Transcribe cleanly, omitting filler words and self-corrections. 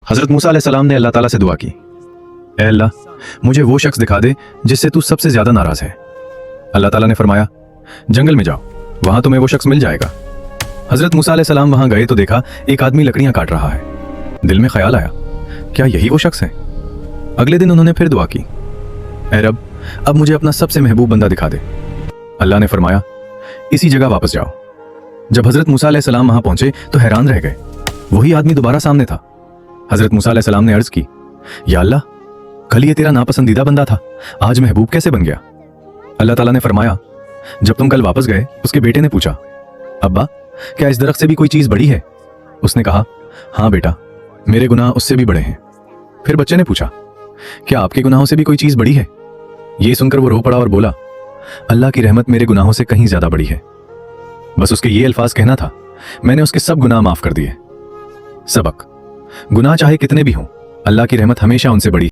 हजरत मूसा अलैहिस्सलाम ने अल्लाह ताला से दुआ की, ऐ अल्लाह, मुझे वो शख्स दिखा दे जिससे तू सबसे ज्यादा नाराज है। अल्लाह ताला ने फरमाया, जंगल में जाओ, वहां तुम्हें वो शख्स मिल जाएगा। हजरत मूसा अलैहिस्सलाम वहां गए तो देखा एक आदमी लकड़ियां काट रहा है। दिल में ख्याल आया, क्या यही वो शख्स है? अगले दिन उन्होंने फिर दुआ की, ऐ रब, अब मुझे अपना सबसे महबूब बंदा दिखा दे। अल्लाह ने फरमाया, इसी जगह वापस जाओ। जब हजरत मूसा अलैहिस्सलाम वहां पहुंचे तो हैरान रह गए, वही आदमी दोबारा सामने था। हजरत मूसा अलैहिस्सलाम ने अर्ज की, या अल्लाह, कल ये तेरा नापसंदीदा बंदा था, आज महबूब कैसे बन गया? अल्लाह ताला ने फरमाया, जब तुम कल वापस गए, उसके बेटे ने पूछा, अब्बा, क्या इस दरख्त से भी कोई चीज बड़ी है? उसने कहा, हाँ बेटा, मेरे गुनाह उससे भी बड़े हैं। फिर बच्चे ने पूछा, क्या आपके गुनाहों से भी कोई चीज बड़ी है? ये सुनकर वो रो पड़ा और बोला, अल्लाह की रहमत मेरे गुनाहों से कहीं ज्यादा बड़ी है। बस उसके ये अल्फाज कहना था, मैंने उसके सब गुनाह माफ कर दिए। सबक, गुनाह चाहे कितने भी हों, अल्लाह की रहमत हमेशा उनसे बड़ी है।